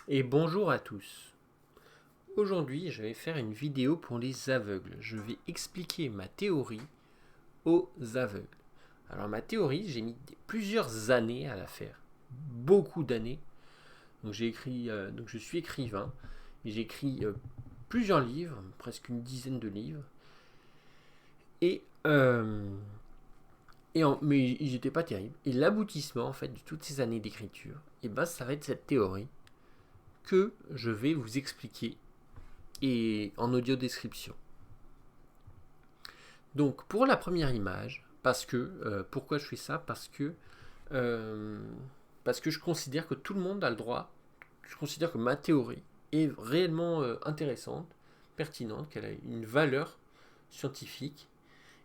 Et bonjour à tous. Aujourd'hui, je vais faire une vidéo pour les aveugles. Je vais expliquer ma théorie aux aveugles. Alors ma théorie, j'ai mis plusieurs années à la faire. Beaucoup d'années. Donc je suis écrivain. Et j'ai écrit plusieurs livres, presque une dizaine de livres. Et, euh, mais ils n'étaient pas terribles. Et l'aboutissement en fait de toutes ces années d'écriture, et ben ça va être cette théorie que je vais vous expliquer et en audio description. Donc pour la première image, pourquoi je fais ça euh, parce que je considère que tout le monde a le droit, je considère que ma théorie est réellement intéressante, pertinente, qu'elle a une valeur scientifique,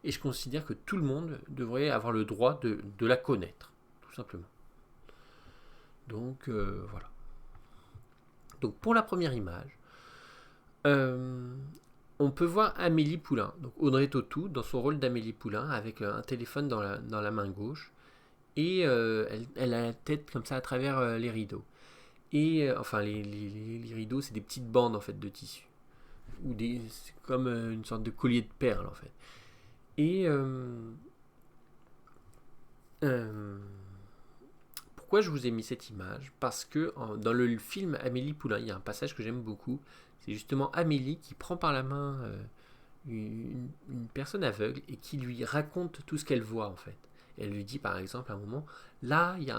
et je considère que tout le monde devrait avoir le droit de la connaître, tout simplement. Donc voilà. Donc pour la première image, euh, on peut voir Amélie Poulain, donc Audrey Tautou, dans son rôle d'Amélie Poulain, avec un téléphone dans la main gauche, et elle a la tête comme ça à travers les rideaux. Et enfin, les rideaux, c'est des petites bandes en fait de tissu, c'est comme une sorte de collier de perles en fait. Et euh, pourquoi je vous ai mis cette image? Parce que dans le film Amélie Poulain, il y a un passage que j'aime beaucoup. C'est justement Amélie qui prend par la main une personne aveugle et qui lui raconte tout ce qu'elle voit en fait. Elle lui dit par exemple à un moment, là il y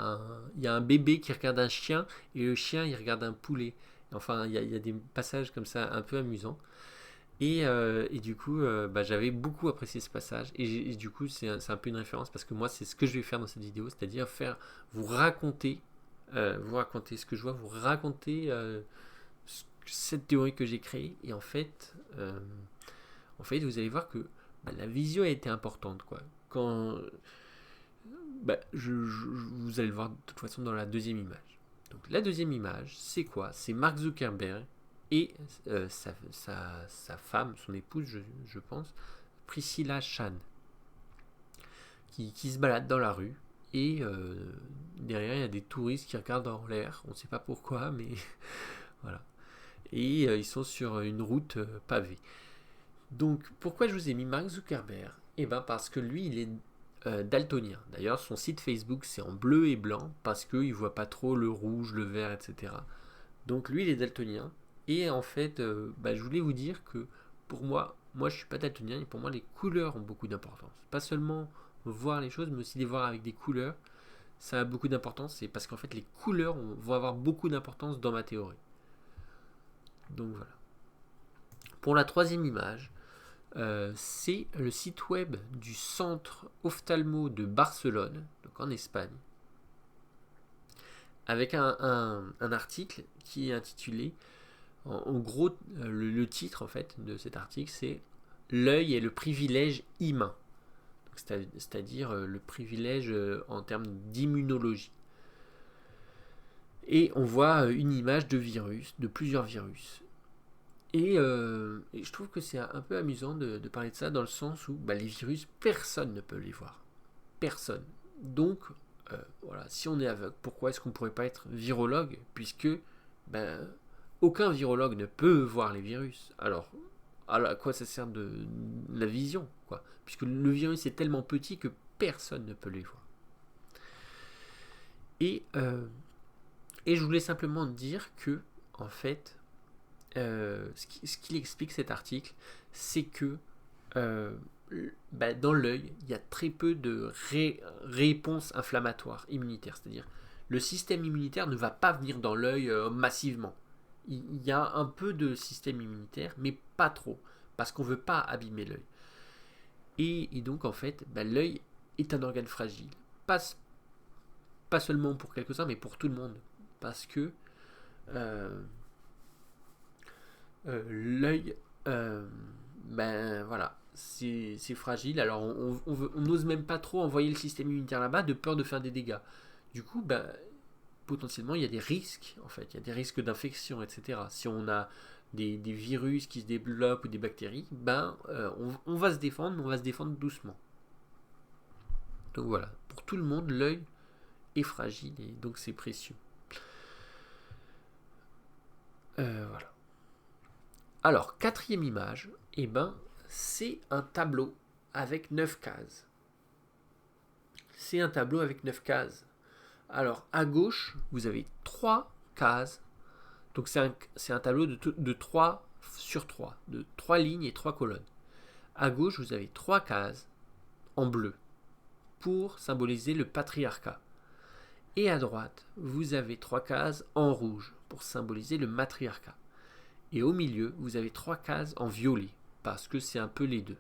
a un bébé qui regarde un chien et le chien il regarde un poulet. Enfin il y a des passages comme ça un peu amusants. Et du coup j'avais beaucoup apprécié ce passage et du coup c'est un peu une référence parce que moi c'est ce que je vais faire dans cette vidéo, c'est-à-dire vous raconter ce que je vois, vous raconter cette théorie que j'ai créée et en fait, vous allez voir que la vision a été importante. Quoi. Quand, vous allez le voir de toute façon dans la deuxième image. Donc la deuxième image, c'est quoi? C'est Mark Zuckerberg et sa femme, son épouse, je pense, Priscilla Chan, qui se baladent dans la rue. Et derrière, il y a des touristes qui regardent en l'air. On ne sait pas pourquoi, mais voilà. Et ils sont sur une route pavée. Donc, pourquoi je vous ai mis Mark Zuckerberg? Eh bien, parce que lui, il est daltonien. D'ailleurs, son site Facebook, c'est en bleu et blanc, parce qu'il ne voit pas trop le rouge, le vert, etc. Donc, lui, il est daltonien. Et en fait, je voulais vous dire que pour moi, je ne suis pas daltonien, et pour moi, les couleurs ont beaucoup d'importance. Pas seulement voir les choses, mais aussi les voir avec des couleurs. Ça a beaucoup d'importance, c'est parce qu'en fait, les couleurs vont avoir beaucoup d'importance dans ma théorie. Donc, voilà. Pour la troisième image, c'est le site web du centre ophtalmo de Barcelone, donc en Espagne, avec un article qui est intitulé, en gros, le titre en fait de cet article, c'est L'œil est le privilège humain, c'est-à-dire le privilège en termes d'immunologie. Et on voit une image de virus, de plusieurs virus. Et je trouve que c'est un peu amusant de parler de ça dans le sens où les virus, personne ne peut les voir. Personne. Donc, voilà, si on est aveugle, pourquoi est-ce qu'on ne pourrait pas être virologue? Puisque ben, aucun virologue ne peut voir les virus. Alors à quoi ça sert de la vision quoi? Puisque le virus est tellement petit que personne ne peut les voir. Et, euh, et je voulais simplement dire que, en fait, ce qu'il explique cet article, c'est que euh, dans l'œil, il y a très peu de réponses inflammatoires immunitaires. C'est-à-dire, le système immunitaire ne va pas venir dans l'œil massivement. Il y a un peu de système immunitaire, mais pas trop, parce qu'on ne veut pas abîmer l'œil. Et donc, en fait, l'œil est un organe fragile. Pas, pas seulement pour quelques-uns, mais pour tout le monde. Parce que euh, l'œil, voilà, c'est fragile. Alors on n'ose même pas trop envoyer le système immunitaire là-bas de peur de faire des dégâts. Du coup, potentiellement, il y a des risques, en fait. Il y a des risques d'infection, etc. Si on a des virus qui se développent ou des bactéries, on va se défendre, mais on va se défendre doucement. Donc voilà, pour tout le monde, l'œil est fragile et donc c'est précieux. Voilà. Alors, quatrième image, c'est un tableau avec 9 cases. C'est un tableau avec 9 cases. Alors, à gauche, vous avez 3 cases. Donc, c'est un tableau de 3 sur 3, de 3 lignes et 3 colonnes. À gauche, vous avez 3 cases en bleu pour symboliser le patriarcat. Et à droite, vous avez 3 cases en rouge pour symboliser le matriarcat. Et au milieu, vous avez 3 cases en violet, parce que c'est un peu les deux.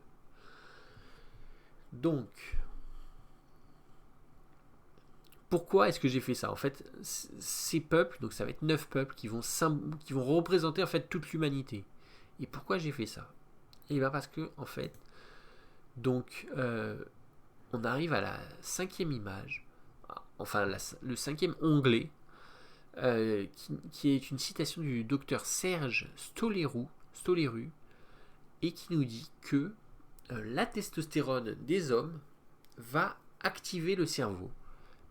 Donc, pourquoi est-ce que j'ai fait ça? En fait, ces peuples, donc ça va être 9 peuples qui vont représenter en fait toute l'humanité. Et pourquoi j'ai fait ça? Et bien parce que, en fait, donc, on arrive à la 5e image, enfin le 5e onglet, qui est une citation du docteur Serge Stoleru, et qui nous dit que la testostérone des hommes va activer le cerveau,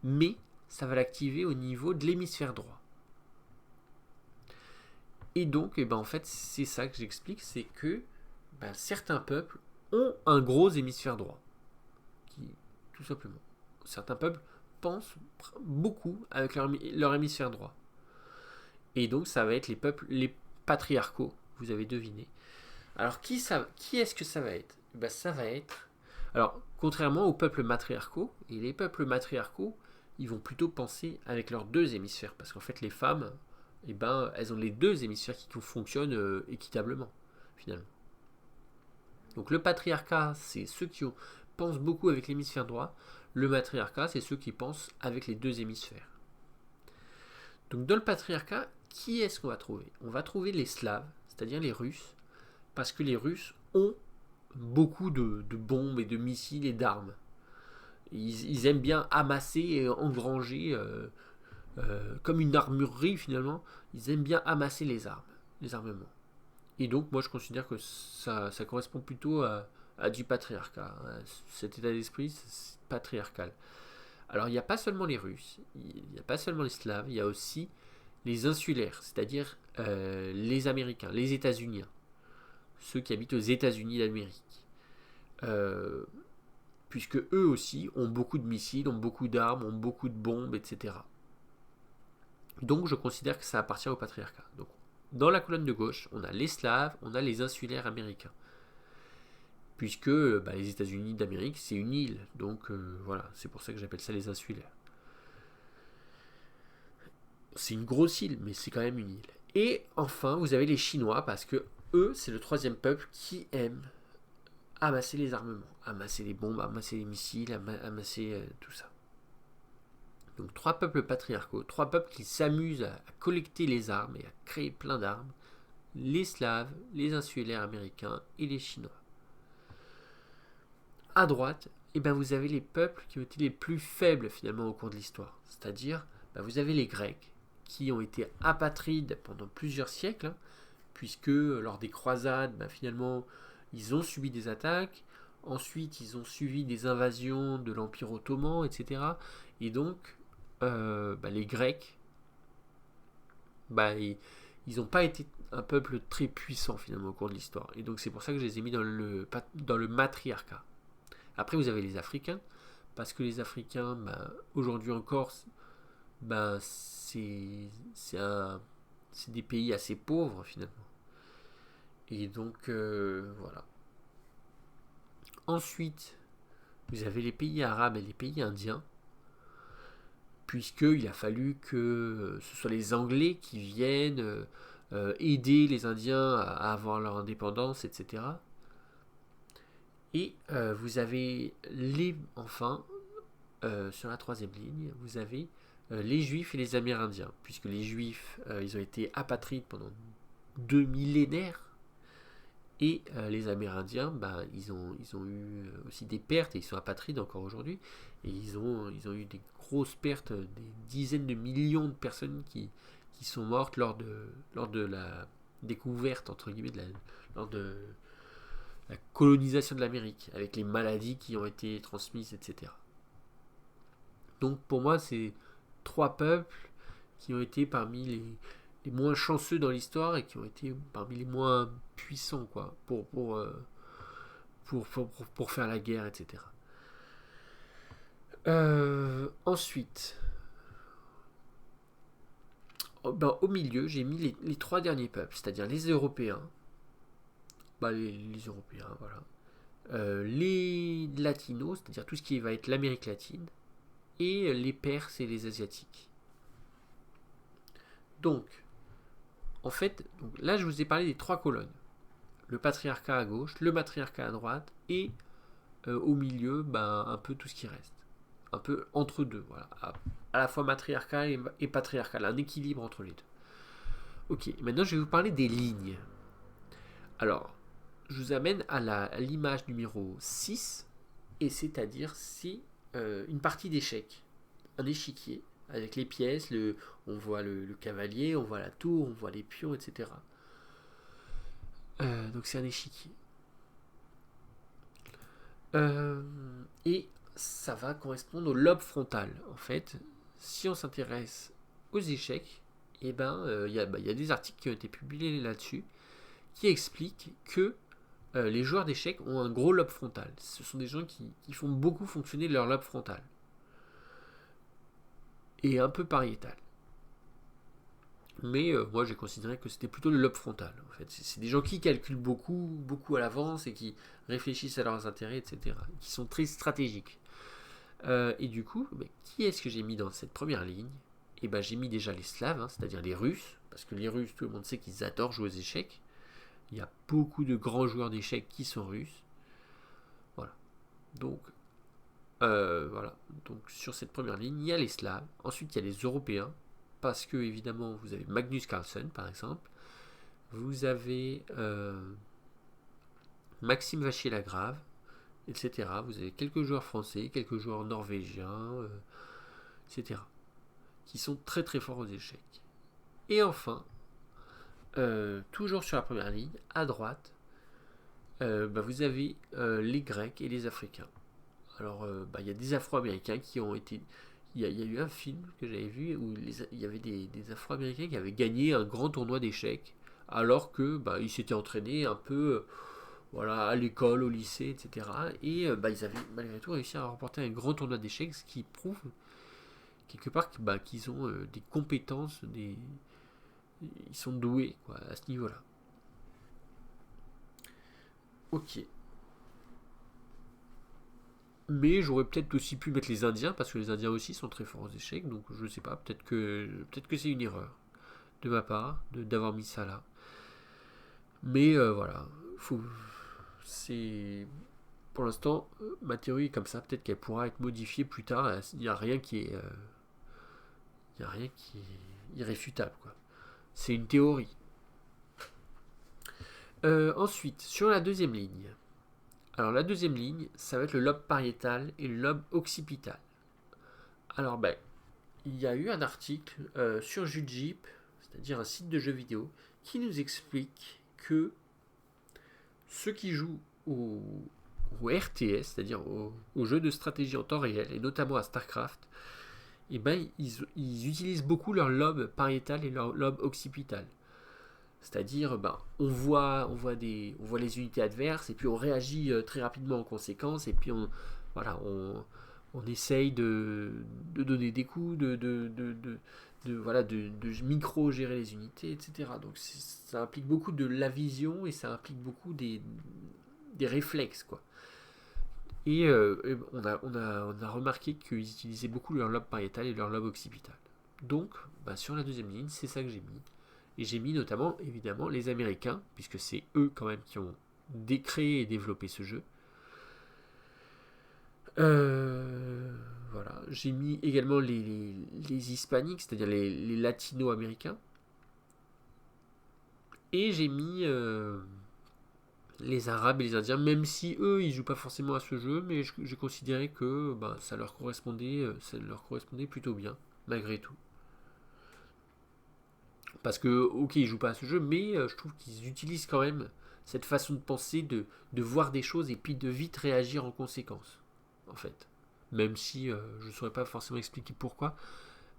mais ça va l'activer au niveau de l'hémisphère droit. Et donc, en fait, c'est ça que j'explique, c'est que certains peuples ont un gros hémisphère droit. Tout simplement. Certains peuples pensent beaucoup avec leur hémisphère droit. Et donc, ça va être les peuples, les patriarcaux, vous avez deviné. Alors, qui est-ce que ça va être? Ça va être... Alors, contrairement aux peuples matriarcaux, et les peuples matriarcaux, ils vont plutôt penser avec leurs deux hémisphères, parce qu'en fait, les femmes, elles ont les deux hémisphères qui fonctionnent équitablement, finalement. Donc, le patriarcat, c'est ceux qui pensent beaucoup avec l'hémisphère droit. Le matriarcat, c'est ceux qui pensent avec les deux hémisphères. Donc, dans le patriarcat, qui est-ce qu'on va trouver? On va trouver les Slaves, c'est-à-dire les Russes, parce que les Russes ont beaucoup de bombes et de missiles et d'armes. Ils aiment bien amasser et engranger, comme une armurerie finalement, ils aiment bien amasser les armements. Et donc moi je considère que ça correspond plutôt à du patriarcat. Cet état d'esprit c'est patriarcal. Alors il n'y a pas seulement les Russes, il n'y a pas seulement les Slaves, il y a aussi les insulaires, c'est-à-dire les Américains, les États-Unis, ceux qui habitent aux États-Unis d'Amérique. Puisque eux aussi ont beaucoup de missiles, ont beaucoup d'armes, ont beaucoup de bombes, etc. Donc je considère que ça appartient au patriarcat. Donc, dans la colonne de gauche, on a les Slaves, on a les insulaires américains. Puisque les États-Unis d'Amérique, c'est une île. Donc voilà, c'est pour ça que j'appelle ça les insulaires. C'est une grosse île, mais c'est quand même une île. Et enfin, vous avez les Chinois, parce que eux, c'est le troisième peuple qui aime amasser les armements, amasser les bombes, amasser les missiles, amasser tout ça. Donc 3 peuples patriarcaux, 3 peuples qui s'amusent à collecter les armes et à créer plein d'armes, les Slaves, les insulaires américains et les Chinois. À droite, vous avez les peuples qui ont été les plus faibles finalement au cours de l'histoire. C'est-à-dire, vous avez les Grecs qui ont été apatrides pendant plusieurs siècles, puisque lors des croisades, finalement, ils ont subi des attaques. Ensuite, ils ont suivi des invasions de l'Empire ottoman, etc. Et donc, les Grecs, ils n'ont pas été un peuple très puissant finalement au cours de l'histoire. Et donc, c'est pour ça que je les ai mis dans le matriarcat. Après, vous avez les Africains, parce que les Africains, aujourd'hui encore, c'est des pays assez pauvres finalement. Et donc, voilà. Ensuite, vous avez les pays arabes et les pays indiens, puisqu'il a fallu que ce soit les Anglais qui viennent aider les Indiens à avoir leur indépendance, etc. Et vous avez sur la troisième ligne, vous avez les Juifs et les Amérindiens, puisque les Juifs, ils ont été apatrides pendant 2 millénaires. Et les Amérindiens, ils ont eu aussi des pertes, et ils sont apatrides encore aujourd'hui, et ils ont eu des grosses pertes, des dizaines de millions de personnes qui sont mortes lors de la découverte, entre guillemets, lors de la colonisation de l'Amérique, avec les maladies qui ont été transmises, etc. Donc pour moi, c'est 3 peuples qui ont été parmi les moins chanceux dans l'histoire et qui ont été parmi les moins puissants, quoi, pour faire la guerre, etc. Ensuite, au milieu, j'ai mis les trois derniers peuples, c'est-à-dire les Européens, les Européens, voilà, les Latinos, c'est-à-dire tout ce qui va être l'Amérique latine, et les Perses et les Asiatiques. Donc, en fait, là je vous ai parlé des trois colonnes. Le patriarcat à gauche, le matriarcat à droite, et au milieu, un peu tout ce qui reste. Un peu entre deux, voilà. À la fois matriarcal et patriarcal, un équilibre entre les deux. Ok, maintenant je vais vous parler des lignes. Alors, je vous amène à l'image numéro 6, et c'est-à-dire c'est une partie d'échecs. Un échiquier, avec les pièces, on voit le cavalier, on voit la tour, on voit les pions, etc. Donc c'est un échiquier. Et ça va correspondre au lobe frontal. En fait, si on s'intéresse aux échecs, il y a des articles qui ont été publiés là-dessus qui expliquent que les joueurs d'échecs ont un gros lobe frontal. Ce sont des gens qui font beaucoup fonctionner leur lobe frontal. Et un peu pariétal. Mais moi j'ai considéré que c'était plutôt le lobe frontal. En fait, c'est des gens qui calculent beaucoup à l'avance et qui réfléchissent à leurs intérêts, etc. Qui sont très stratégiques. Et du coup, qui est-ce que j'ai mis dans cette première ligne? Et j'ai mis déjà les Slaves, c'est-à-dire les Russes, parce que les Russes, tout le monde sait qu'ils adorent jouer aux échecs. Il y a beaucoup de grands joueurs d'échecs qui sont russes. Voilà. Donc sur cette première ligne, il y a les Slaves. Ensuite, il y a les Européens, parce que évidemment, vous avez Magnus Carlsen, par exemple. Vous avez Maxime Vachier-Lagrave, etc. Vous avez quelques joueurs français, quelques joueurs norvégiens, etc. qui sont très très forts aux échecs. Et enfin, toujours sur la première ligne, à droite, vous avez les Grecs et les Africains. Alors, il y a des Afro-Américains qui ont été... Il y a eu un film que j'avais vu où il y avait des Afro-Américains qui avaient gagné un grand tournoi d'échecs, alors que ils s'étaient entraînés un peu à l'école, au lycée, etc. Et ils avaient malgré tout réussi à remporter un grand tournoi d'échecs, ce qui prouve quelque part qu'ils ont des compétences, ils sont doués à ce niveau-là. Ok. Mais j'aurais peut-être aussi pu mettre les Indiens, parce que les Indiens aussi sont très forts aux échecs, donc je sais pas, peut-être que c'est une erreur de ma part d'avoir mis ça là. Mais voilà, c'est pour l'instant ma théorie est comme ça, peut-être qu'elle pourra être modifiée plus tard. Il n'y a rien qui est irréfutable, quoi. C'est une théorie. Ensuite, sur la deuxième ligne. Alors la deuxième ligne, ça va être le lobe pariétal et le lobe occipital. Alors il y a eu un article sur Jujip, c'est-à-dire un site de jeux vidéo, qui nous explique que ceux qui jouent au RTS, c'est-à-dire aux jeux de stratégie en temps réel, et notamment à StarCraft, ils utilisent beaucoup leur lobe pariétal et leur lobe occipital. C'est-à-dire, on voit les unités adverses et puis on réagit très rapidement en conséquence et puis on essaye de donner des coups, de micro-gérer les unités, etc. Donc ça implique beaucoup de la vision et ça implique beaucoup des réflexes, quoi. Et on a remarqué qu'ils utilisaient beaucoup leur lobe pariétal et leur lobe occipital. Donc, sur la deuxième ligne, c'est ça que j'ai mis. Et j'ai mis notamment, évidemment, les Américains, puisque c'est eux quand même qui ont créé et développé ce jeu. Voilà. J'ai mis également les hispaniques, c'est-à-dire les latino-américains. Et j'ai mis les arabes et les indiens, même si eux, ils jouent pas forcément à ce jeu, mais j'ai considéré que ça leur correspondait plutôt bien, malgré tout. Parce que, ok, ils jouent pas à ce jeu, mais je trouve qu'ils utilisent quand même cette façon de penser, de voir des choses et puis de vite réagir en conséquence, en fait. Même si je ne saurais pas forcément expliquer pourquoi,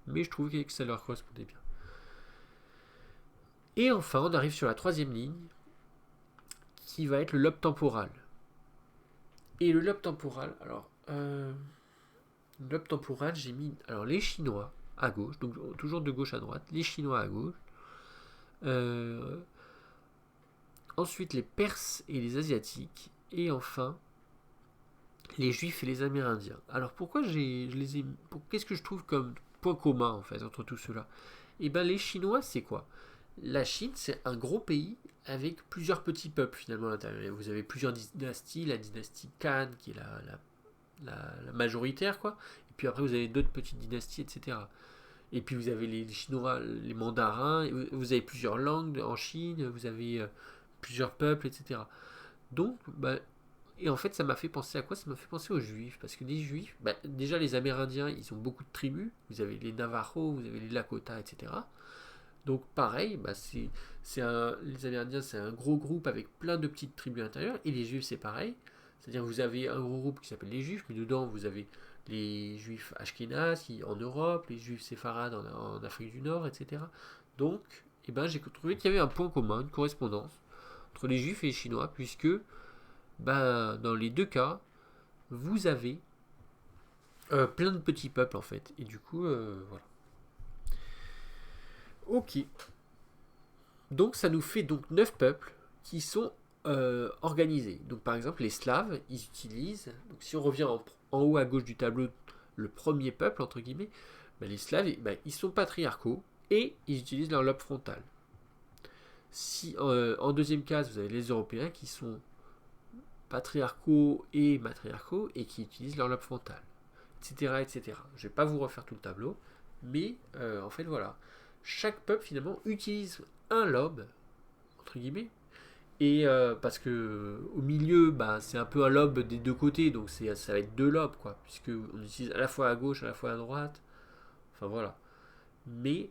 mais je trouvais que ça leur correspondait bien. Et enfin, on arrive sur la troisième ligne, qui va être le lobe temporal. Et le lobe temporal, alors, le lobe temporal, j'ai mis les Chinois à gauche, donc toujours de gauche à droite, les Chinois à gauche. Ensuite, les Perses et les Asiatiques. Et enfin, les Juifs et les Amérindiens. Alors, pourquoi qu'est-ce que je trouve comme point commun, en fait, entre tout cela? Et bien, les Chinois, c'est quoi? La Chine, c'est un gros pays avec plusieurs petits peuples, finalement, à l'intérieur. Vous avez plusieurs dynasties, la dynastie Han, qui est la majoritaire, quoi. Et puis après, vous avez d'autres petites dynasties, etc. Et puis vous avez les Chinois, les mandarins, vous avez plusieurs langues en Chine, vous avez plusieurs peuples, etc. Donc, et en fait, ça m'a fait penser à quoi? Ça m'a fait penser aux Juifs, parce que les Juifs, déjà les Amérindiens, ils ont beaucoup de tribus, vous avez les Navajos, vous avez les Lakota, etc. Donc pareil, les Amérindiens, c'est un gros groupe avec plein de petites tribus intérieures, et les Juifs, c'est pareil. C'est-à-dire que vous avez un gros groupe qui s'appelle les Juifs, mais dedans, vous avez les Juifs Ashkénazes en Europe, les Juifs séfarades en Afrique du Nord, etc. Donc, j'ai trouvé qu'il y avait un point commun, une correspondance entre les Juifs et les Chinois, puisque dans les deux cas, vous avez plein de petits peuples, en fait. Et du coup, voilà. Ok. Donc ça nous fait donc 9 peuples qui sont organisés. Donc par exemple les Slaves, ils utilisent, donc si on revient en haut à gauche du tableau, le premier peuple entre guillemets, les Slaves, ils sont patriarcaux et ils utilisent leur lobe frontal. Si en deuxième case vous avez les Européens qui sont patriarcaux et matriarcaux et qui utilisent leur lobe frontal, etc., etc. Je vais pas vous refaire tout le tableau, mais en fait voilà, chaque peuple finalement utilise un lobe entre guillemets, et parce que au milieu c'est un peu un lobe des deux côtés, donc ça va être deux lobes quoi, puisque on utilise à la fois à gauche à la fois à droite, enfin voilà. Mais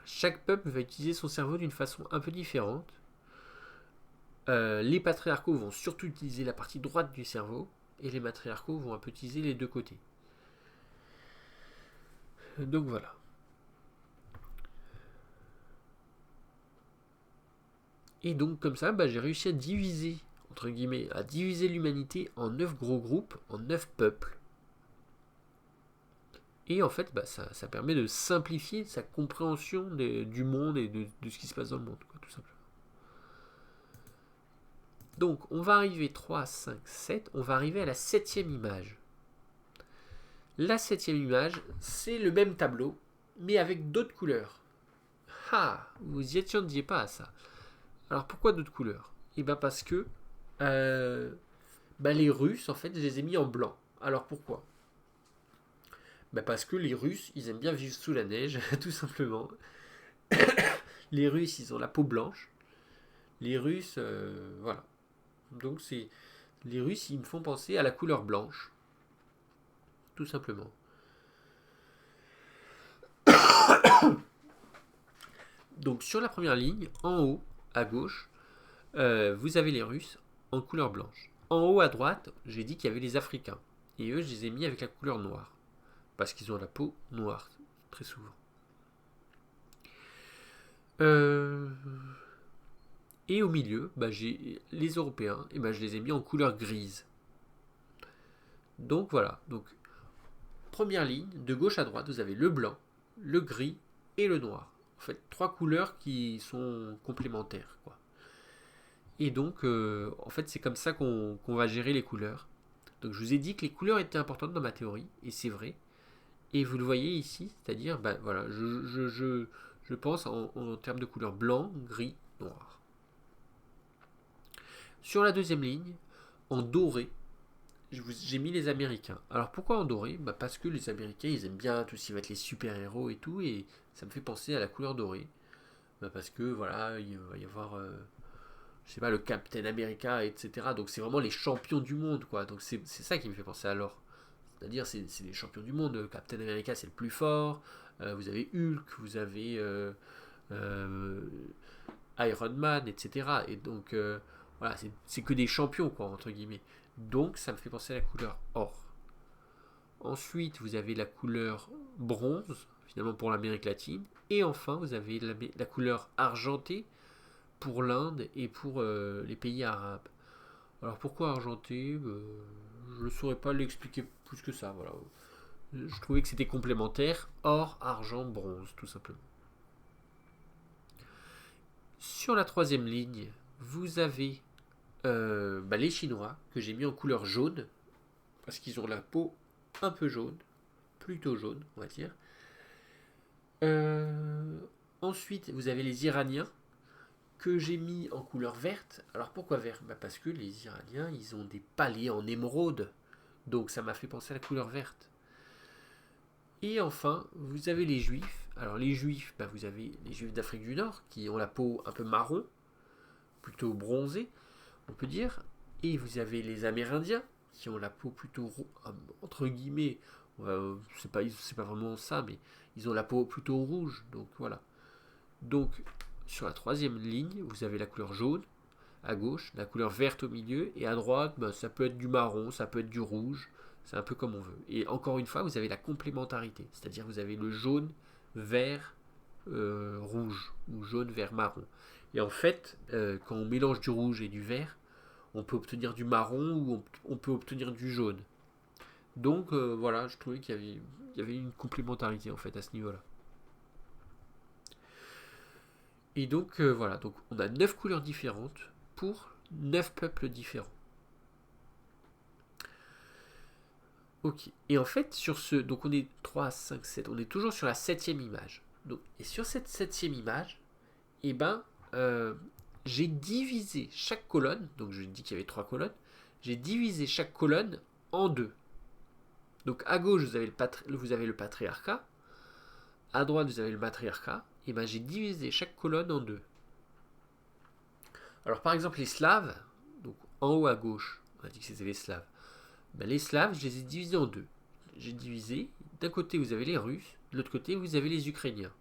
chaque peuple va utiliser son cerveau d'une façon un peu différente. Les patriarcaux vont surtout utiliser la partie droite du cerveau et les matriarcaux vont un peu utiliser les deux côtés. Donc voilà. Et donc comme ça, j'ai réussi à diviser, entre guillemets, à diviser l'humanité en 9 gros groupes, en 9 peuples. Et en fait, ça permet de simplifier sa compréhension du monde et de ce qui se passe dans le monde, quoi, tout simplement. Donc on va arriver 3, 5, 7, on va arriver à la 7e image. La 7e image, c'est le même tableau, mais avec d'autres couleurs. Ah, vous y attendiez pas à ça. Alors pourquoi d'autres couleurs? Et parce que les Russes, en fait, je les ai mis en blanc. Alors pourquoi? Parce que les Russes, ils aiment bien vivre sous la neige, tout simplement. Les Russes, ils ont la peau blanche. Les Russes, voilà. Donc les Russes, ils me font penser à la couleur blanche, tout simplement. Donc sur la première ligne, en haut, à gauche, vous avez les Russes en couleur blanche. En haut à droite, j'ai dit qu'il y avait les Africains. Et eux, je les ai mis avec la couleur noire. Parce qu'ils ont la peau noire, très souvent. Et au milieu, j'ai les Européens, et je les ai mis en couleur grise. Donc voilà. Donc, première ligne, de gauche à droite, vous avez le blanc, le gris et le noir. En fait, 3 couleurs qui sont complémentaires, quoi. Et donc, en fait, c'est comme ça qu'on va gérer les couleurs. Donc, je vous ai dit que les couleurs étaient importantes dans ma théorie, et c'est vrai. Et vous le voyez ici, c'est-à-dire, voilà, je pense en termes de couleurs blanc, gris, noir. Sur la deuxième ligne, en doré, j'ai mis les Américains. Alors pourquoi en doré? Parce que les Américains, ils aiment bien tout ce qui va être les super-héros et tout, et ça me fait penser à la couleur dorée. Parce que voilà, il va y avoir, je sais pas, le Captain America, etc. Donc c'est vraiment les champions du monde, quoi. Donc c'est ça qui me fait penser à l'or. C'est-à-dire, c'est les champions du monde. Captain America, c'est le plus fort. Vous avez Hulk, vous avez Iron Man, etc. Et donc, voilà, c'est que des champions, quoi, entre guillemets. Donc, ça me fait penser à la couleur or. Ensuite, vous avez la couleur bronze, finalement pour l'Amérique latine. Et enfin, vous avez la couleur argentée pour l'Inde et pour les pays arabes. Alors pourquoi argenté? Je ne saurais pas l'expliquer plus que ça. Voilà. Je trouvais que c'était complémentaire. Or, argent, bronze, tout simplement. Sur la troisième ligne, vous avez les Chinois, que j'ai mis en couleur jaune, parce qu'ils ont la peau un peu jaune, plutôt jaune, on va dire. Ensuite, vous avez les Iraniens, que j'ai mis en couleur verte. Alors pourquoi vert? Parce que les Iraniens, ils ont des palais en émeraude, donc ça m'a fait penser à la couleur verte. Et enfin, vous avez les Juifs. Alors les Juifs, vous avez les Juifs d'Afrique du Nord, qui ont la peau un peu marron, plutôt bronzée, on peut dire. Et vous avez les Amérindiens, qui ont la peau plutôt, entre guillemets, c'est pas vraiment ça, mais ils ont la peau plutôt rouge. Donc voilà. Donc sur la troisième ligne, vous avez la couleur jaune à gauche, la couleur verte au milieu, et à droite, ça peut être du marron, ça peut être du rouge, c'est un peu comme on veut. Et encore une fois, vous avez la complémentarité, c'est-à-dire vous avez le jaune, vert, rouge, ou jaune, vert, marron. Et en fait, quand on mélange du rouge et du vert, on peut obtenir du marron ou on peut obtenir du jaune. Donc voilà, je trouvais qu'il y avait une complémentarité en fait à ce niveau-là. Et donc voilà, donc on a 9 couleurs différentes pour 9 peuples différents. Ok, et en fait sur ce, donc on est 3, 5, 7, on est toujours sur la 7e image. Donc, et sur cette 7e image, j'ai divisé chaque colonne, donc je dis qu'il y avait 3 colonnes, j'ai divisé chaque colonne en 2. Donc à gauche vous avez le patriarcat, à droite vous avez le matriarcat, et j'ai divisé chaque colonne en 2. Alors par exemple les Slaves, donc en haut à gauche, on a dit que c'était les Slaves. Les Slaves, je les ai divisés en 2. J'ai divisé, d'un côté vous avez les Russes, de l'autre côté vous avez les Ukrainiens.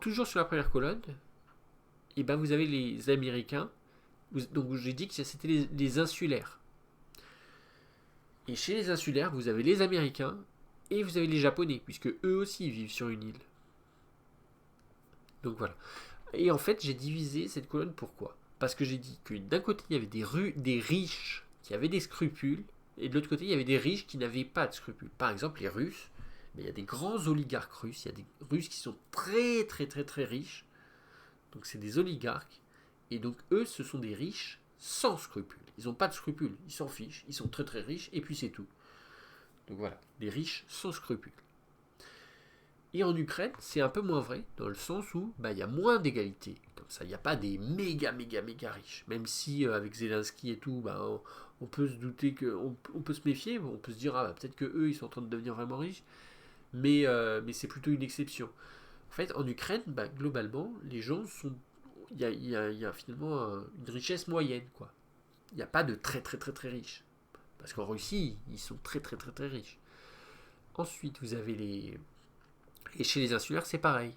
Toujours sur la première colonne, vous avez les Américains. Donc j'ai dit que c'était les insulaires. Et chez les insulaires, vous avez les Américains et vous avez les Japonais, puisque eux aussi vivent sur une île. Donc voilà. Et en fait, j'ai divisé cette colonne pourquoi? Parce que j'ai dit que d'un côté, il y avait des riches qui avaient des scrupules, et de l'autre côté, il y avait des riches qui n'avaient pas de scrupules. Par exemple, les Russes, il y a des grands oligarques russes, il y a des Russes qui sont très très très très riches, donc c'est des oligarques, et donc eux, ce sont des riches sans scrupules. Ils n'ont pas de scrupules, ils s'en fichent, ils sont très très riches, et puis c'est tout. Donc voilà, des riches sans scrupules. Et en Ukraine, c'est un peu moins vrai, dans le sens où il y a moins d'égalité. Comme ça, il n'y a pas des méga riches. Même si avec Zelensky et tout, on peut se douter on peut se méfier, on peut se dire peut-être que eux ils sont en train de devenir vraiment riches, mais c'est plutôt une exception. En fait, en Ukraine, globalement, les gens sont, il y a finalement une richesse moyenne, quoi. Il n'y a pas de très très très très riches, parce qu'en Russie, ils sont très très très très riches. Ensuite, vous avez et chez les insulaires, c'est pareil.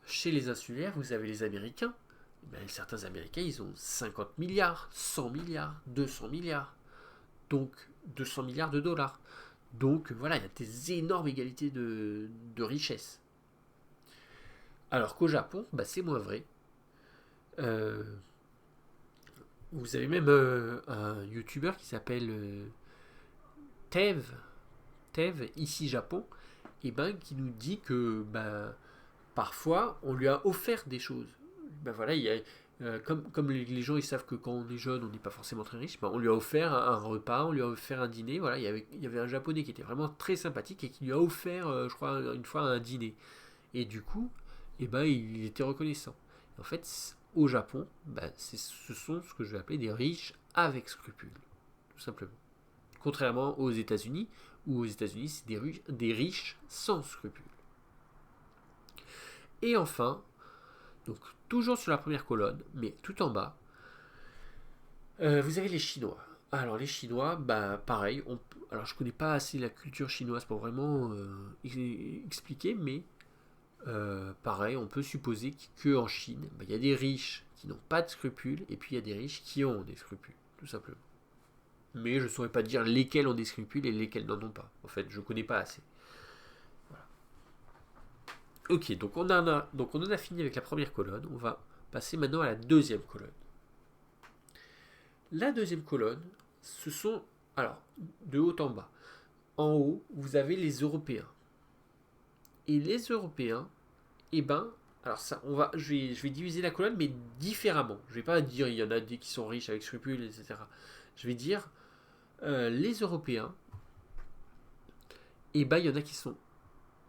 Chez les insulaires, vous avez les Américains. Certains Américains, ils ont 50 milliards, 100 milliards, 200 milliards. Donc, 200 milliards de dollars. Donc, voilà, il y a des énormes égalités de richesse. Alors qu'au Japon, c'est moins vrai. Vous avez même un YouTuber qui s'appelle Tev, ici Japon, qui nous dit que parfois on lui a offert des choses. Voilà, comme les gens ils savent que quand on est jeune on n'est pas forcément très riche, on lui a offert un repas, on lui a offert un dîner. Voilà, il y avait un Japonais qui était vraiment très sympathique et qui lui a offert, je crois, une fois un dîner. Et du coup, il était reconnaissant. En fait, au Japon, ce sont ce que je vais appeler des riches avec scrupules, tout simplement. Contrairement aux États-Unis, où aux États-Unis, c'est des riches sans scrupules. Et enfin, donc toujours sur la première colonne, mais tout en bas, vous avez les Chinois. Alors les Chinois, pareil, alors je connais pas assez la culture chinoise pour vraiment expliquer, mais pareil, on peut supposer qu'en Chine, il y a des riches qui n'ont pas de scrupules, et puis il y a des riches qui ont des scrupules, tout simplement. mais je ne saurais pas dire lesquels ont des scrupules et lesquels n'en ont pas. En fait, je ne connais pas assez. Voilà. Ok, donc on en a fini avec la première colonne. On va passer maintenant à la deuxième colonne. La deuxième colonne, ce sont, alors, de haut en bas. En haut, vous avez les Européens. Et les Européens, eh ben, alors ça, je vais diviser la colonne, mais différemment. Je vais pas dire il y en a des qui sont riches avec scrupules, etc. Je vais dire les Européens, eh ben, il y en a qui sont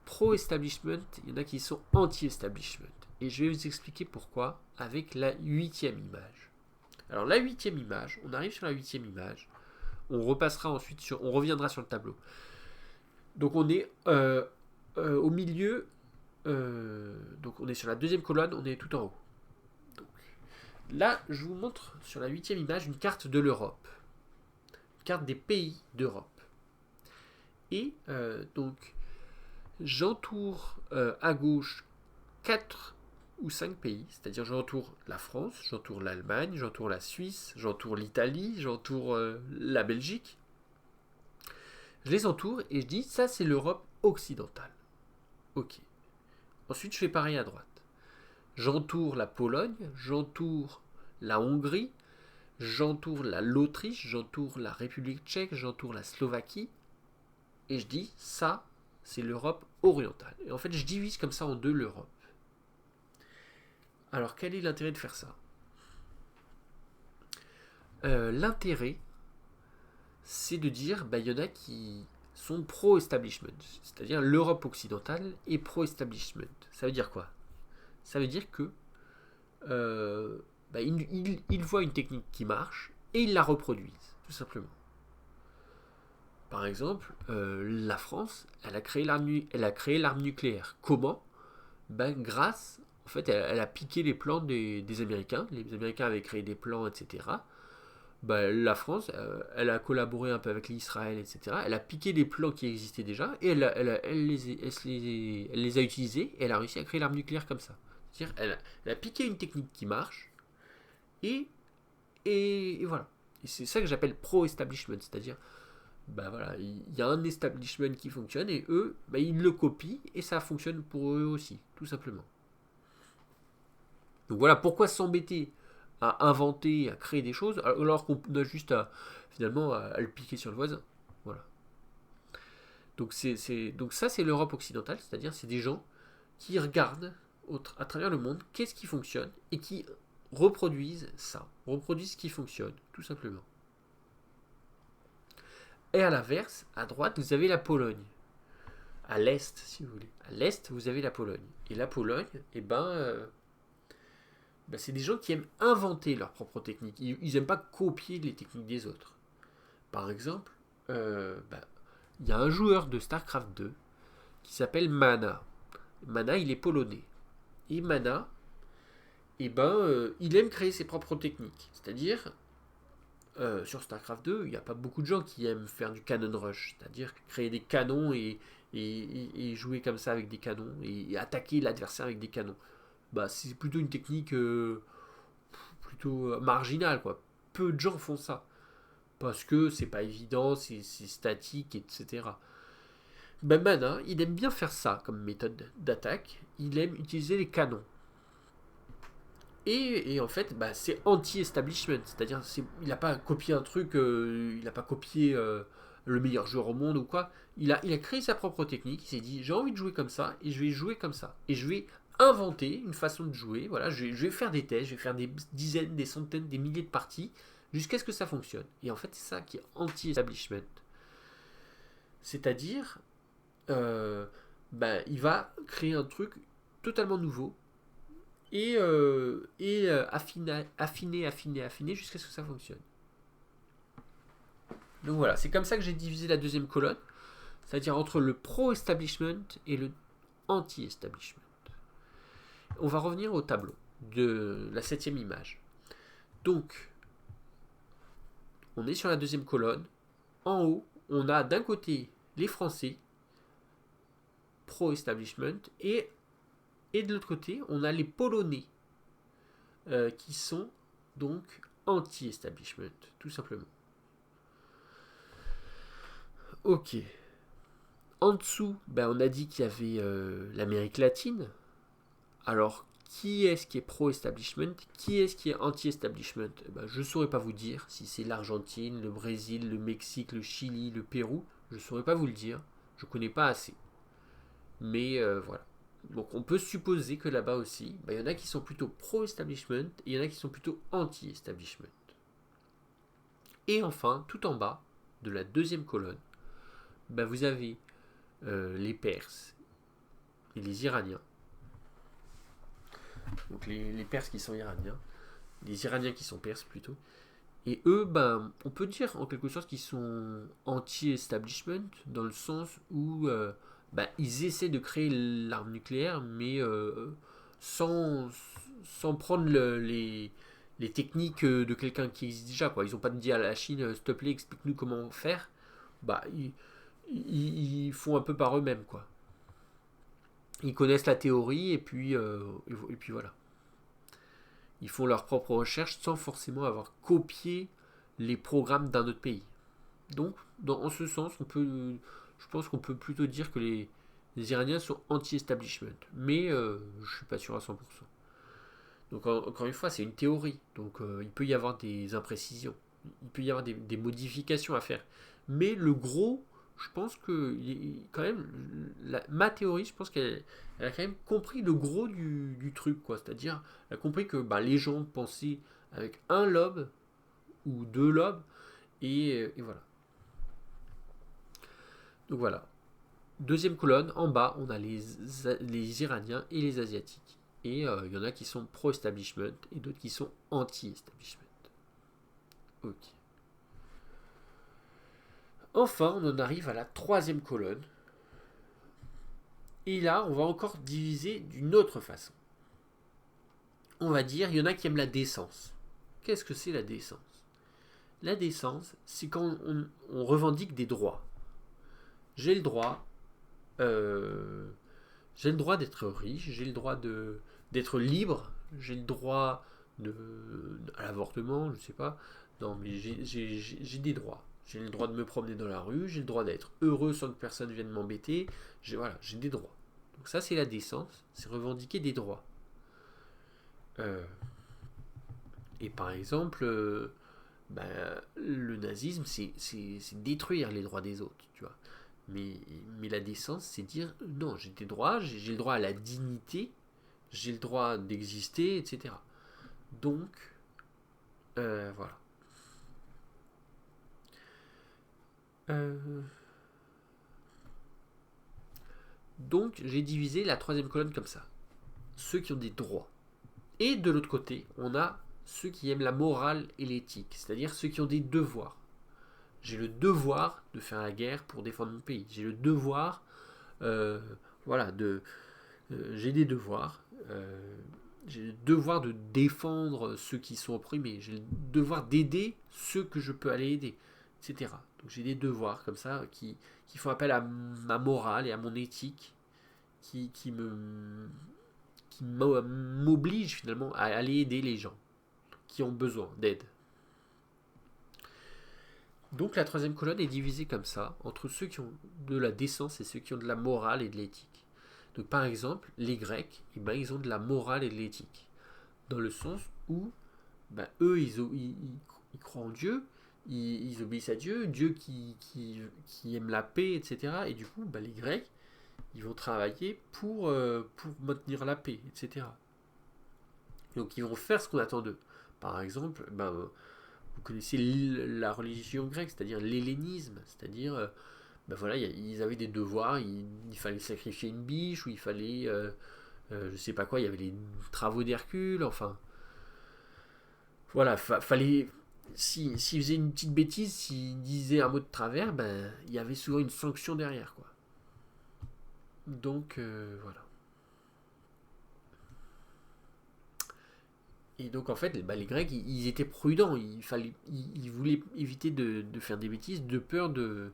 pro-establishment, il y en a qui sont anti-establishment. Et je vais vous expliquer pourquoi avec la huitième image. Alors la huitième image, on arrive sur la huitième image, on repassera ensuite on reviendra sur le tableau. Donc on est au milieu, donc on est sur la deuxième colonne, on est tout en haut. Donc, là, je vous montre sur la huitième image une carte de l'Europe, une carte des pays d'Europe. Et donc j'entoure à gauche 4 ou 5 pays, c'est-à-dire j'entoure la France, j'entoure l'Allemagne, j'entoure la Suisse, j'entoure l'Italie, j'entoure la Belgique. Je les entoure et je dis ça c'est l'Europe occidentale. Ok. Ensuite je fais pareil à droite. J'entoure la Pologne, j'entoure la Hongrie, j'entoure l'Autriche, j'entoure la République tchèque, j'entoure la Slovaquie. Et je dis ça c'est l'Europe orientale. Et en fait je divise comme ça en deux l'Europe. Alors quel est l'intérêt de faire ça? L'intérêt, c'est de dire, il y en a qui sont pro-establishment, c'est-à-dire l'Europe occidentale est pro-establishment. Ça veut dire quoi? Ça veut dire que ils voient une technique qui marche et ils la reproduisent, tout simplement. Par exemple, la France, elle a créé l'arme nucléaire. Comment? Grâce, en fait, elle a piqué les plans des Américains. Les Américains avaient créé des plans, etc. La France, elle a collaboré un peu avec l'Israël, etc. Elle a piqué des plans qui existaient déjà et elle les a utilisés et elle a réussi à créer l'arme nucléaire comme ça. C'est-à-dire, elle a piqué une technique qui marche et voilà. Et c'est ça que j'appelle pro-establishment, c'est-à-dire, voilà, il y a un establishment qui fonctionne et eux, ils le copient et ça fonctionne pour eux aussi, tout simplement. Donc voilà, pourquoi s'embêter à inventer, à créer des choses, alors qu'on a juste finalement à le piquer sur le voisin. Voilà. Donc ça c'est l'Europe occidentale, c'est-à-dire c'est des gens qui regardent à travers le monde qu'est-ce qui fonctionne et qui reproduisent ça, reproduisent ce qui fonctionne, tout simplement. Et à l'inverse, à droite, vous avez la Pologne. À l'est, si vous voulez. À l'est, vous avez la Pologne. Et la Pologne, c'est des gens qui aiment inventer leurs propres techniques. Ils n'aiment pas copier les techniques des autres. Par exemple, il y a un joueur de StarCraft 2 qui s'appelle Mana. Mana, il est polonais. Et Mana, il aime créer ses propres techniques. C'est-à-dire, sur StarCraft 2, il n'y a pas beaucoup de gens qui aiment faire du cannon rush. C'est-à-dire créer des canons et jouer comme ça avec des canons et attaquer l'adversaire avec des canons. C'est plutôt une technique plutôt marginale, quoi. Peu de gens font ça. Parce que c'est pas évident, c'est statique, etc. Mana, il aime bien faire ça comme méthode d'attaque. Il aime utiliser les canons. Et en fait, c'est anti-establishment. C'est-à-dire, il n'a pas copié un truc, il n'a pas copié le meilleur joueur au monde ou quoi. Il a créé sa propre technique. Il s'est dit, j'ai envie de jouer comme ça, et je vais jouer comme ça. Et je vais inventer une façon de jouer. Voilà, je vais faire des tests, je vais faire des dizaines, des centaines, des milliers de parties, jusqu'à ce que ça fonctionne. Et en fait, c'est ça qui est anti-establishment. C'est-à-dire, il va créer un truc totalement nouveau et affiner jusqu'à ce que ça fonctionne. Donc voilà, c'est comme ça que j'ai divisé la deuxième colonne, c'est-à-dire entre le pro-establishment et le anti-establishment. On va revenir au tableau de la septième image. Donc, on est sur la deuxième colonne. En haut, on a d'un côté les Français, pro-establishment, et de l'autre côté, on a les Polonais, qui sont donc anti-establishment, tout simplement. Ok. En dessous, on a dit qu'il y avait l'Amérique latine. Alors, qui est-ce qui est pro-establishment? Qui est-ce qui est anti-establishment? Je ne saurais pas vous dire si c'est l'Argentine, le Brésil, le Mexique, le Chili, le Pérou. Je ne saurais pas vous le dire. Je ne connais pas assez. Mais voilà. Donc on peut supposer que là-bas aussi, il y en a qui sont plutôt pro-establishment et il y en a qui sont plutôt anti-establishment. Et enfin, tout en bas de la deuxième colonne, vous avez les Perses et les Iraniens. Donc les Perses qui sont Iraniens, les Iraniens qui sont Perses plutôt. Et eux, on peut dire en quelque sorte qu'ils sont anti-establishment dans le sens où ils essaient de créer l'arme nucléaire, mais sans, sans prendre les techniques de quelqu'un qui existe déjà. Quoi. Ils n'ont pas dit à la Chine, s'il te plaît, explique-nous comment faire. Ils font un peu par eux-mêmes. Quoi. Ils connaissent la théorie et puis voilà. Ils font leurs propres recherches sans forcément avoir copié les programmes d'un autre pays. Donc, en ce sens, je pense qu'on peut plutôt dire que les Iraniens sont anti-establishment. Mais je ne suis pas sûr à 100%. Donc, encore une fois, c'est une théorie. Donc, il peut y avoir des imprécisions. Il peut y avoir des modifications à faire. Mais le gros, je pense que, quand même, ma théorie, je pense qu'elle a quand même compris le gros du truc. C'est-à-dire, elle a compris que les gens pensaient avec un lobe ou deux lobes. Et voilà. Donc voilà. Deuxième colonne, en bas, on a les Iraniens et les Asiatiques. Et il y en a qui sont pro-establishment et d'autres qui sont anti-establishment. Ok. Enfin, on en arrive à la troisième colonne. Et là, on va encore diviser d'une autre façon. On va dire, il y en a qui aiment la décence. Qu'est-ce que c'est la décence? La décence, c'est quand on revendique des droits. J'ai le droit d'être riche, j'ai le droit d'être libre, j'ai le droit à l'avortement, je sais pas. Non, mais j'ai des droits. J'ai le droit de me promener dans la rue, j'ai le droit d'être heureux sans que personne vienne m'embêter. J'ai des droits. Donc ça, c'est la décence, c'est revendiquer des droits. Et par exemple, le nazisme, c'est détruire les droits des autres, tu vois. Mais la décence, c'est dire non, j'ai des droits, j'ai le droit à la dignité, j'ai le droit d'exister, etc. Donc, voilà. Donc, j'ai divisé la troisième colonne comme ça. Ceux qui ont des droits. Et de l'autre côté, on a ceux qui aiment la morale et l'éthique, c'est-à-dire ceux qui ont des devoirs. J'ai le devoir de faire la guerre pour défendre mon pays. J'ai le devoir, voilà, j'ai des devoirs. J'ai le devoir de défendre ceux qui sont opprimés. J'ai le devoir d'aider ceux que je peux aller aider, etc. Donc j'ai des devoirs comme ça qui font appel à ma morale et à mon éthique, qui m'obligent finalement à aller aider les gens qui ont besoin d'aide. Donc la troisième colonne est divisée comme ça, entre ceux qui ont de la décence et ceux qui ont de la morale et de l'éthique. Donc par exemple, les Grecs, ils ont de la morale et de l'éthique. Dans le sens où, eux, ils croient en Dieu, ils obéissent à Dieu, Dieu qui aime la paix, etc. Et du coup, les Grecs, ils vont travailler pour maintenir la paix, etc. Donc ils vont faire ce qu'on attend d'eux. Par exemple, vous connaissez la religion grecque, c'est-à-dire l'hellénisme, c'est-à-dire, voilà, ils avaient des devoirs, il fallait sacrifier une biche, ou il fallait, je sais pas quoi, il y avait les travaux d'Hercule, enfin, voilà, fallait, s'il faisait une petite bêtise, s'il disait un mot de travers, il y avait souvent une sanction derrière, quoi. Donc, voilà. Et donc en fait, les Grecs, ils étaient prudents. Ils voulaient éviter de faire des bêtises de peur de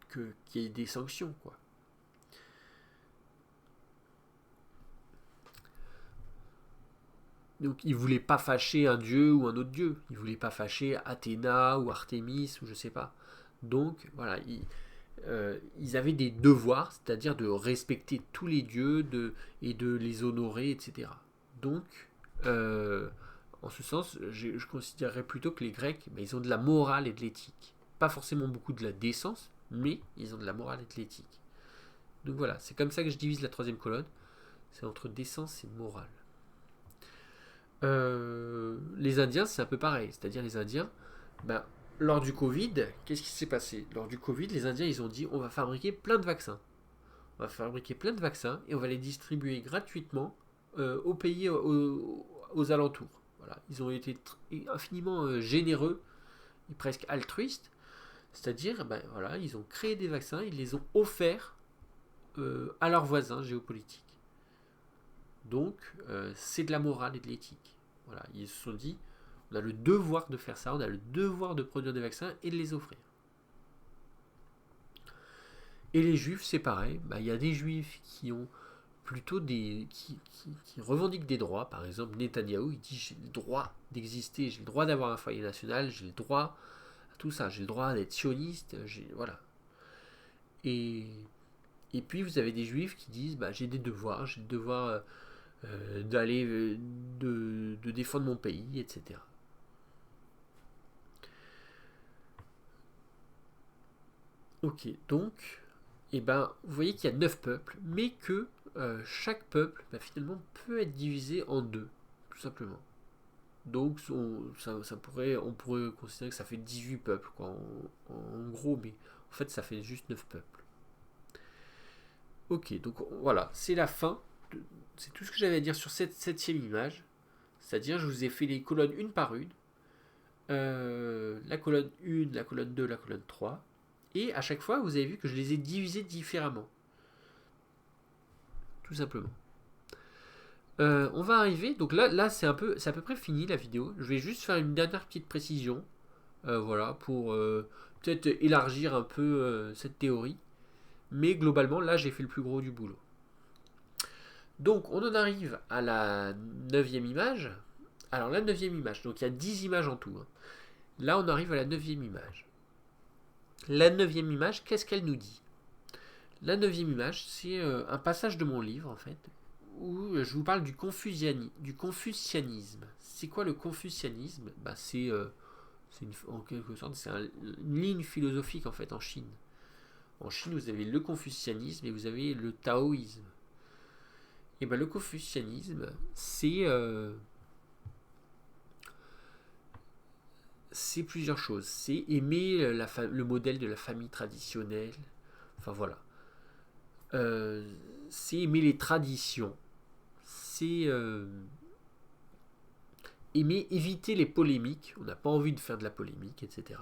qu'il y ait des sanctions, quoi. Donc ils voulaient pas fâcher un dieu ou un autre dieu. Ils voulaient pas fâcher Athéna ou Artémis ou je sais pas. Donc voilà, ils avaient des devoirs, c'est-à-dire de respecter tous les dieux et de les honorer, etc. Donc, en ce sens, je considérerais plutôt que les Grecs, ben, ils ont de la morale et de l'éthique. Pas forcément beaucoup de la décence, mais ils ont de la morale et de l'éthique. Donc voilà, c'est comme ça que je divise la troisième colonne. C'est entre décence et morale. Les Indiens, c'est un peu pareil. C'est-à-dire les Indiens, ben, lors du Covid, qu'est-ce qui s'est passé? Lors du Covid, les Indiens, ils ont dit, on va fabriquer plein de vaccins. On va fabriquer plein de vaccins et on va les distribuer gratuitement aux pays aux alentours. Voilà. Ils ont été infiniment généreux et presque altruistes. C'est-à-dire, ben, voilà, ils ont créé des vaccins, ils les ont offerts à leurs voisins géopolitiques. Donc, c'est de la morale et de l'éthique. Voilà, ils se sont dit, on a le devoir de faire ça, on a le devoir de produire des vaccins et de les offrir. Et les juifs, c'est pareil. Il y a des juifs qui ont plutôt qui revendiquent des droits. Par exemple, Netanyahou, il dit j'ai le droit d'exister, j'ai le droit d'avoir un foyer national, j'ai le droit à tout ça, j'ai le droit d'être sioniste, voilà. Et, et puis vous avez des juifs qui disent j'ai des devoirs, j'ai le devoir d'aller de défendre mon pays, etc. Ok, donc, vous voyez qu'il y a 9 peuples, mais que chaque peuple, finalement, peut être divisé en deux, tout simplement. Donc, on pourrait considérer que ça fait 18 peuples, quoi, en gros, mais en fait, ça fait juste 9 peuples. Ok, donc voilà, c'est la fin. C'est tout ce que j'avais à dire sur cette 7e image. C'est-à-dire, je vous ai fait les colonnes une par une. La colonne 1, la colonne 2, la colonne 3. Et à chaque fois, vous avez vu que je les ai divisés différemment. Tout simplement. On va arriver, donc là c'est à peu près fini la vidéo. Je vais juste faire une dernière petite précision, voilà, pour peut-être élargir un peu cette théorie. Mais globalement, là j'ai fait le plus gros du boulot. Donc on en arrive à la 9e image. Alors la 9e image, donc il y a 10 images en tout. Hein. Là on arrive à la 9e image. La 9e image, qu'est-ce qu'elle nous dit? La 9e image, c'est un passage de mon livre en fait, où je vous parle du confucianisme. C'est quoi le confucianisme? C'est en quelque sorte une ligne philosophique en fait en Chine. En Chine, vous avez le confucianisme et vous avez le taoïsme. Et le confucianisme, c'est plusieurs choses. C'est aimer le modèle de la famille traditionnelle. Enfin voilà. C'est aimer les traditions. C'est éviter les polémiques. On n'a pas envie de faire de la polémique, etc.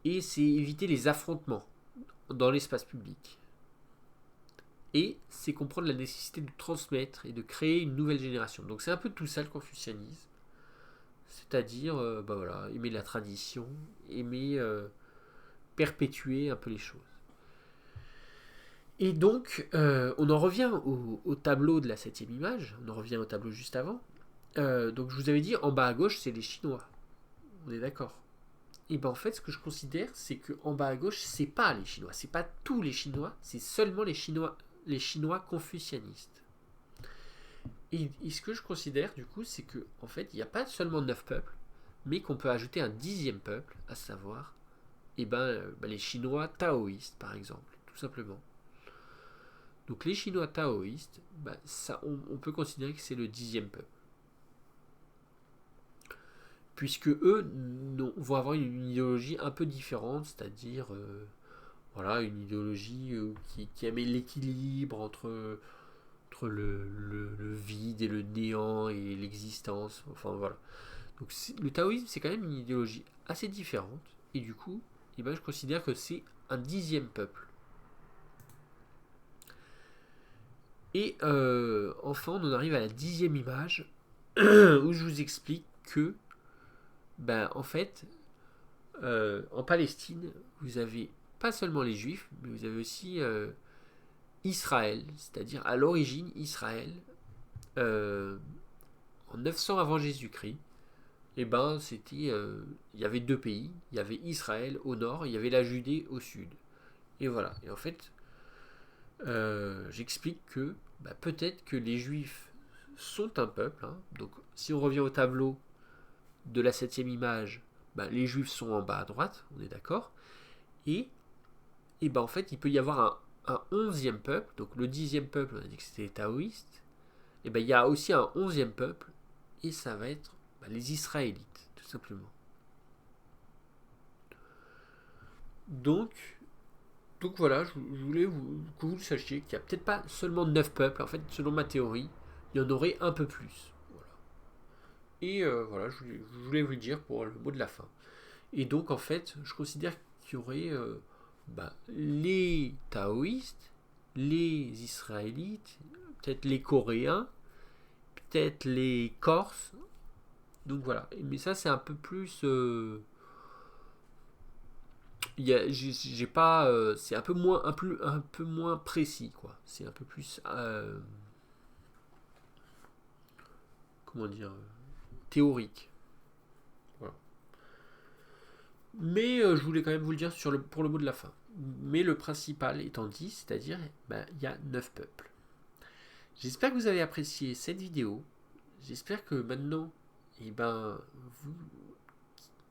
Et c'est éviter les affrontements dans l'espace public. Et c'est comprendre la nécessité de transmettre et de créer une nouvelle génération. Donc c'est un peu tout ça le confucianisme. C'est-à-dire aimer la tradition, aimer perpétuer un peu les choses. Et donc, on en revient au tableau de la 7e image, on en revient au tableau juste avant. Donc je vous avais dit, en bas à gauche, c'est les Chinois. On est d'accord. Et en fait, ce que je considère, c'est que en bas à gauche, c'est pas les Chinois, c'est pas tous les Chinois, c'est seulement les Chinois confucianistes. Et ce que je considère, du coup, c'est que en fait, il n'y a pas seulement 9 peuples, mais qu'on peut ajouter un 10e peuple, à savoir les Chinois taoïstes, par exemple, tout simplement. Donc les Chinois taoïstes, on peut considérer que c'est le 10e peuple. Puisque eux vont avoir une idéologie un peu différente, c'est-à-dire une idéologie qui aime l'équilibre entre le vide et le néant et l'existence. Enfin voilà. Donc le taoïsme, c'est quand même une idéologie assez différente. Et du coup, je considère que c'est un 10e peuple. Et enfin, on en arrive à la 10e image où je vous explique que, en fait, en Palestine, vous avez pas seulement les Juifs, mais vous avez aussi Israël, c'est-à-dire à l'origine Israël, en 900 avant Jésus-Christ, et ben c'était, il y avait deux pays, il y avait Israël au nord, et il y avait la Judée au sud. Et voilà. Et en fait, j'explique que bah, peut-être que les Juifs sont un peuple. Hein. Donc, si on revient au tableau de la septième image, bah, les Juifs sont en bas à droite, on est d'accord. Et bah, en fait, il peut y avoir un 11e peuple. Donc, le 10e peuple, on a dit que c'était les taoïstes. Et ben il y a aussi un 11e peuple, et ça va être bah, les Israélites, tout simplement. Donc, donc voilà, je voulais que vous le sachiez qu'il n'y a peut-être pas seulement 9 peuples. En fait, selon ma théorie, il y en aurait un peu plus. Voilà. Et voilà, je voulais vous le dire pour le mot de la fin. Et donc, en fait, je considère qu'il y aurait bah, les taoïstes, les Israélites, peut-être les Coréens, peut-être les Corses. Donc voilà. Mais ça, c'est un peu plus. J'ai pas. C'est un peu moins précis, quoi. C'est un peu plus. Comment dire théorique. Voilà. Mais je voulais quand même vous le dire pour le mot de la fin. Mais le principal étant dit, c'est-à-dire, ben, il y a 9 peuples. J'espère que vous avez apprécié cette vidéo. J'espère que maintenant, eh ben, vous,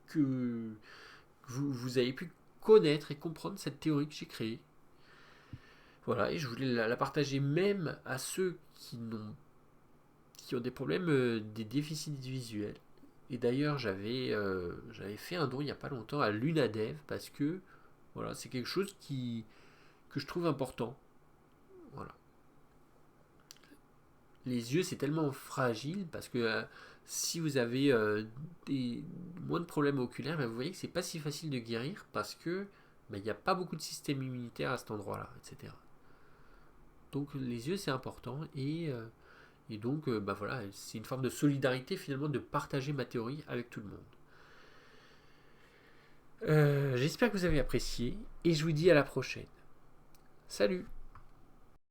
que vous avez pu connaître et comprendre cette théorie que j'ai créée. Voilà, et je voulais la partager même à ceux qui ont des problèmes, des déficits visuels. Et d'ailleurs, j'avais fait un don il n'y a pas longtemps à l'UNADEV parce que voilà, c'est quelque chose que je trouve important. Voilà. Les yeux, c'est tellement fragile parce que si vous avez moins de problèmes oculaires, ben, vous voyez que c'est pas si facile de guérir parce que ben, il n'y a pas beaucoup de système immunitaire à cet endroit-là, etc. Donc les yeux, c'est important et donc bah voilà, c'est une forme de solidarité finalement de partager ma théorie avec tout le monde. J'espère que vous avez apprécié et je vous dis à la prochaine. Salut!